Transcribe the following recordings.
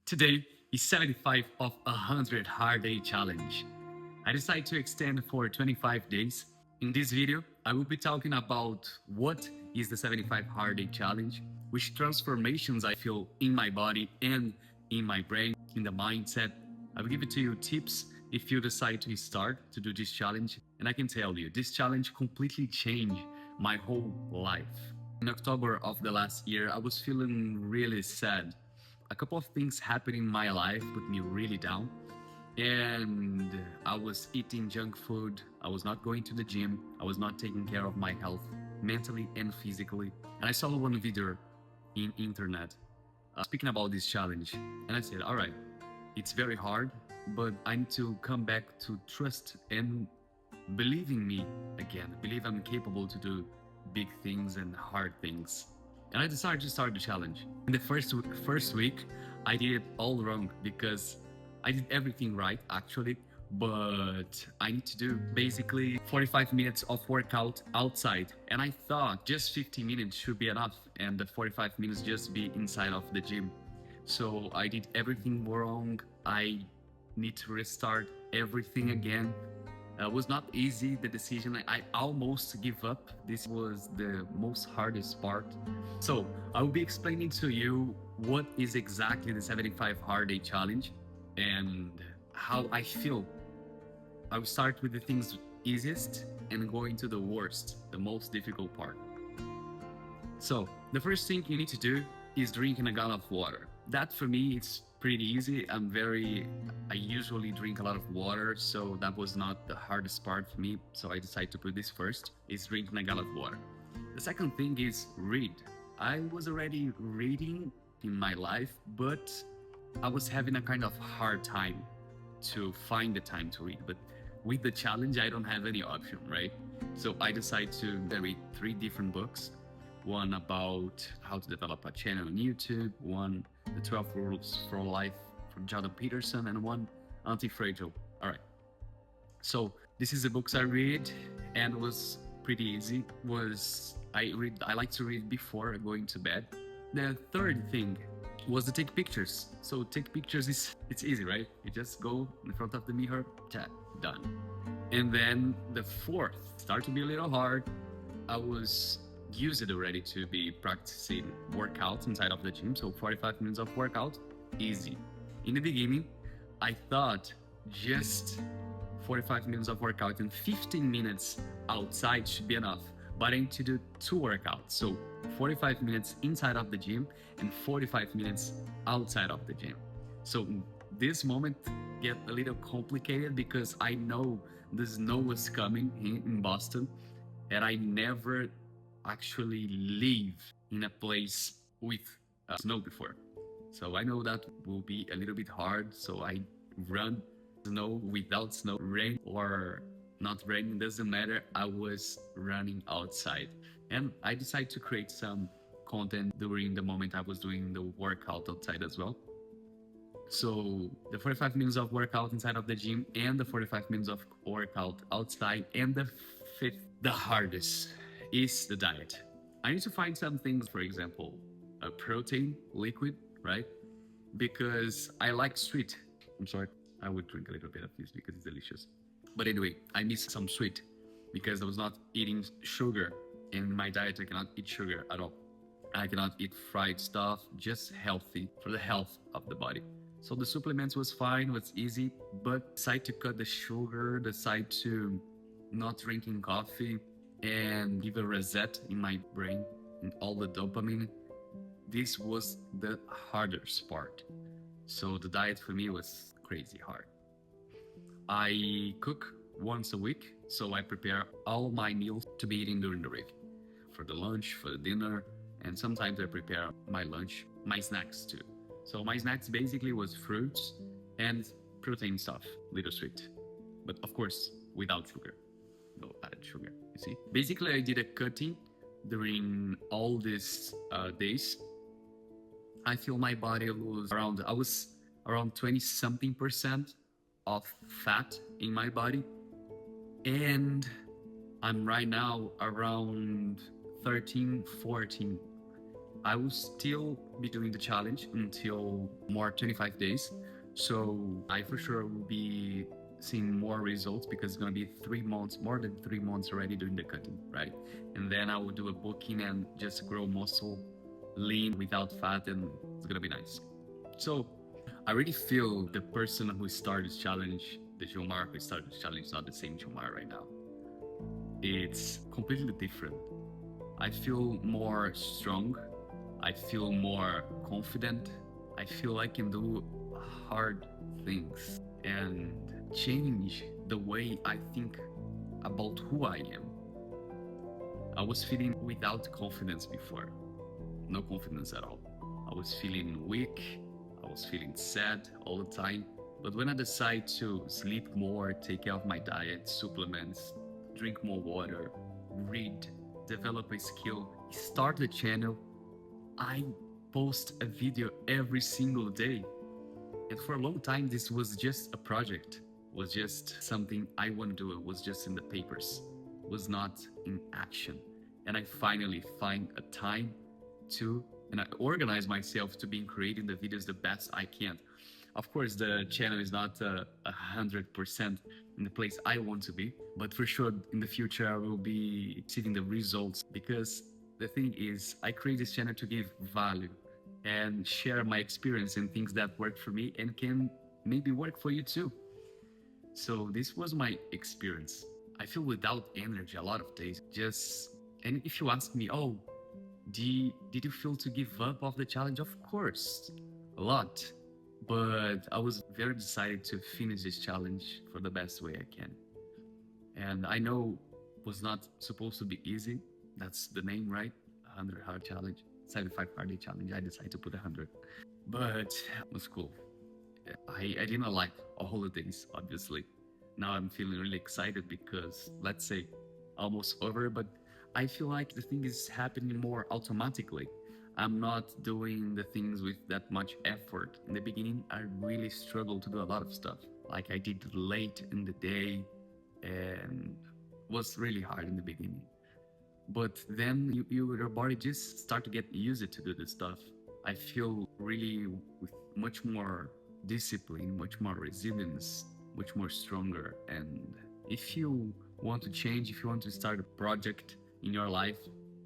Today is 75 of 100 hard day challenge. I decided to extend for 25 days. In this video, I will be talking about what is the 75 hard day challenge, which transformations I feel in my body and in my brain, in the mindset. I will give it to you tips if you decide to start to do this challenge. And I can tell you, this challenge completely changed my whole life. In October of the last year, I was feeling really sad. A couple of things happened in my life put me really down, and I was eating junk food. I was not going to the gym. I was not taking care of my health mentally and physically. And I saw one video in internet speaking about this challenge, and I said, all right, it's very hard, but I need to come back to trust and believe in me again. Believe I'm capable to do big things and hard things. And I decided to start the challenge. In the first week, I did it all wrong because I did everything right actually, but I need to do basically 45 minutes of workout outside. And I thought just 50 minutes should be enough and the 45 minutes just be inside of the gym. So I did everything wrong. I need to restart everything again. It was not easy, the decision. I almost give up. This was the most hardest part. So I will be explaining to you what is exactly the 75 hard day challenge and how I feel. I will start with the things easiest and go into the worst, the most difficult part. So the first thing you need to do is drinking a gallon of water. That for me, it's pretty easy. I usually drink a lot of water, so that was not the hardest part for me. So I decided to put this first, is drinking a gallon of water. The second thing is read. I was already reading in my life, but I was having a kind of hard time to find the time to read. But with the challenge, I don't have any option, right? So I decided to read 3 different books. One about how to develop a channel on YouTube, one the 12 Rules for Life from Jordan Peterson, and one Anti-Fragile. All right. So this is the books I read, and it was pretty easy. I like to read before going to bed. The third thing was to take pictures. So take pictures it's easy, right? You just go in front of the mirror, chat, done. And then the fourth started to be a little hard. I was used already to be practicing workouts inside of the gym, so 45 minutes of workout, easy. In the beginning, I thought just 45 minutes of workout and 15 minutes outside should be enough, but I need to do 2 workouts, so 45 minutes inside of the gym and 45 minutes outside of the gym. So this moment get a little complicated because I know the snow was coming in Boston, and I never actually live in a place with snow before. So I know that will be a little bit hard. So I run snow without snow, rain or not rain, doesn't matter. I was running outside, and I decided to create some content during the moment I was doing the workout outside as well. So the 45 minutes of workout inside of the gym and the 45 minutes of workout outside, and the fifth, the hardest, is the diet. I need to find some things, for example, a protein liquid, right? Because I like sweet. I'm sorry, I would drink a little bit of this because it's delicious. But anyway, I miss some sweet because I was not eating sugar. In my diet, I cannot eat sugar at all. I cannot eat fried stuff, just healthy for the health of the body. So the supplements was fine, was easy, but decided to cut the sugar, decided to not drinking coffee, and give a reset in my brain and all the dopamine. This was the hardest part. So the diet for me was crazy hard. I cook once a week, so I prepare all my meals to be eaten during the week. For the lunch, for the dinner, and sometimes I prepare my lunch, my snacks too. So my snacks basically was fruits and protein stuff, little sweet. But of course, without sugar. No added sugar, you see. Basically, I did a cutting during all these days. I feel my body was I was around 20 something percent of fat in my body. And I'm right now around 13, 14. I will still be doing the challenge until more 25 days. So I for sure will be seeing more results because it's gonna be 3 months, more than 3 months already doing the cutting, right? And then I will do a booking and just grow muscle, lean without fat, and it's gonna be nice. So I really feel the person who started this challenge, the Jomar who started this challenge, is not the same Jomar right now. It's completely different. I feel more strong. I feel more confident. I feel I can do hard things and change the way I think about who I am. I was feeling without confidence before, no confidence at all. I was feeling weak. I was feeling sad all the time. But when I decided to sleep more, take care of my diet, supplements, drink more water, read, develop a skill, start the channel, I post a video every single day. And for a long time, this was just a project, was just something I want to do. It was just in the papers, was not in action. And I finally find a time to, and I organize myself to be creating the videos the best I can. Of course, the channel is not 100% in the place I want to be, but for sure in the future I will be seeing the results because the thing is, I create this channel to give value and share my experience and things that work for me and can maybe work for you too. So this was my experience. I feel without energy a lot of days. Just and if you ask me, oh, did you feel to give up of the challenge? Of course, a lot. But I was very decided to finish this challenge for the best way I can. And I know it was not supposed to be easy. That's the name, right? 100 hard challenge, 75 hard day challenge. I decided to put 100. But it was cool. I didn't like all the things, obviously. Now I'm feeling really excited because, let's say, almost over, but I feel like the thing is happening more automatically. I'm not doing the things with that much effort. In the beginning, I really struggled to do a lot of stuff. Like I did late in the day and was really hard in the beginning. But then your body just start to get used to do this stuff. I feel really with much more discipline, much more resilience, much more stronger. And if you want to change, if you want to start a project in your life,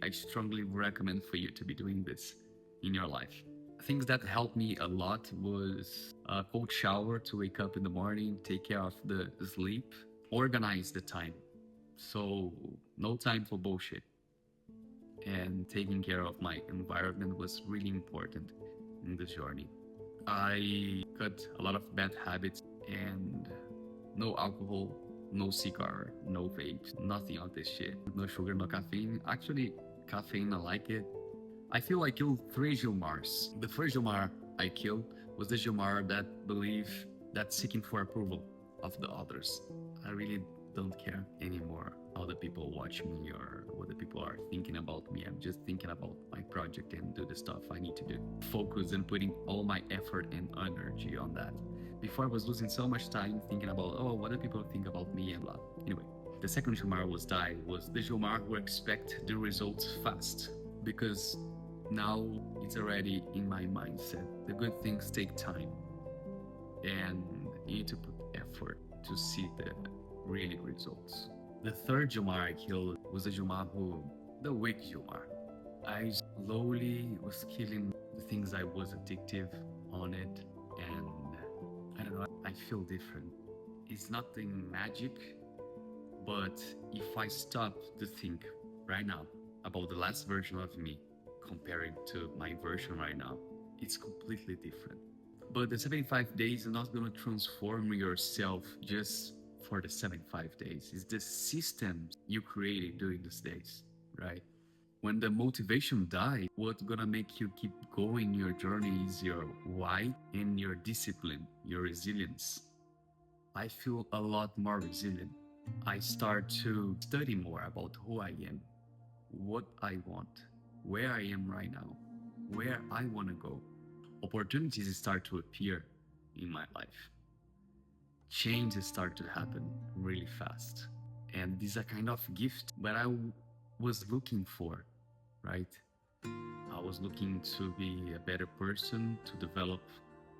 I strongly recommend for you to be doing this in your life. Things that helped me a lot was a cold shower to wake up in the morning, take care of the sleep, organize the time. So no time for bullshit. And taking care of my environment was really important in this journey. I cut a lot of bad habits and no alcohol, no cigar, no vape, nothing of this shit. No sugar, no caffeine. Actually, caffeine, I like it. I feel I killed 3 Gilmars. The first Gilmar I killed was the Gilmar that believed that seeking for approval of the others. I really don't care anymore how the people watch me or what the people are thinking about me. I'm just thinking about my project and do the stuff I need to do. Focus and putting all my effort and energy on that. Before I was losing so much time thinking about, oh, what do people think about me and blah. Anyway, the second Jomar was the Jomar who expect the results fast because now it's already in my mindset. The good things take time and you need to put effort to see the really results. The third Jomar I killed was the Jomar the weak Jomar. I slowly was killing the things I was addictive on it, and I don't know, I feel different. It's nothing magic, but if I stop to think right now about the last version of me comparing to my version right now, it's completely different. But the 75 days are not going to transform yourself just for the 75 days. It's the system you created during these days, right? When the motivation dies, what's gonna make you keep going your journey is your why and your discipline, your resilience. I feel a lot more resilient. I start to study more about who I am, what I want, where I am right now, where I want to go. Opportunities start to appear in my life. Changes start to happen really fast. And this is a kind of gift that I was looking for, right? I I was looking to be a better person, to develop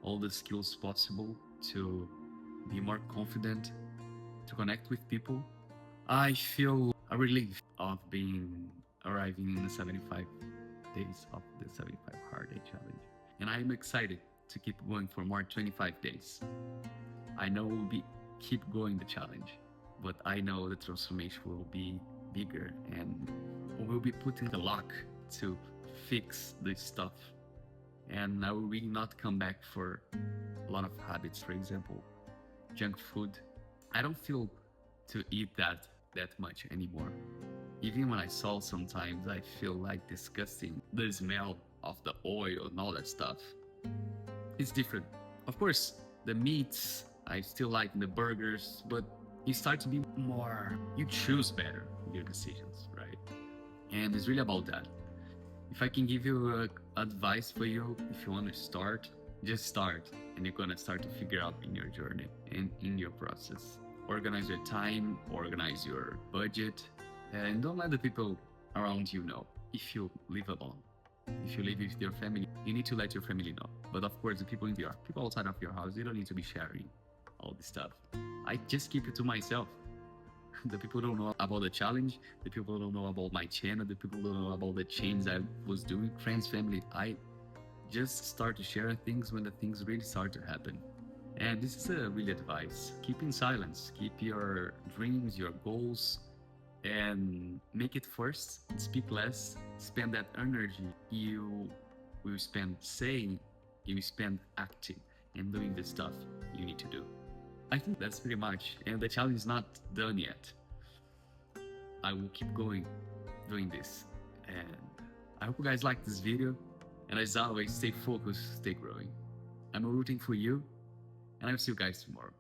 all the skills possible, to be more confident, to connect with people. I feel a relief of being arriving in the 75 days of the 75 Hard Day Challenge. And I'm excited to keep going for more 25 days. I know we'll be keep going the challenge, but I know the transformation will be bigger and we'll be putting the lock to fix this stuff. And I will really not come back for a lot of habits, for example, junk food. I don't feel to eat that much anymore. Even when I salt sometimes I feel like disgusting. The smell of the oil and all that stuff. It's different. Of course, the meats, I still like the burgers, but you start to be more, you choose better your decisions, right? And it's really about that. If I can give you advice for you, if you want to start, just start, and you're gonna start to figure out in your journey and in your process. Organize your time, organize your budget, and don't let the people around you know. If you live alone, if you live with your family, you need to let your family know. But of course, the people people outside of your house, you don't need to be sharing all this stuff. I just keep it to myself. The people don't know about the challenge. The people don't know about my channel. The people don't know about the change I was doing. Friends, family, I just start to share things when the things really start to happen. And this is a real advice. Keep in silence. Keep your dreams, your goals, and make it first. Speak less. Spend that energy you will spend saying, you will spend acting and doing the stuff you need to do. I think that's pretty much. And the challenge is not done yet. I will keep going doing this. And I hope you guys like this video. And as always, stay focused, stay growing. I'm rooting for you, and I'll see you guys tomorrow.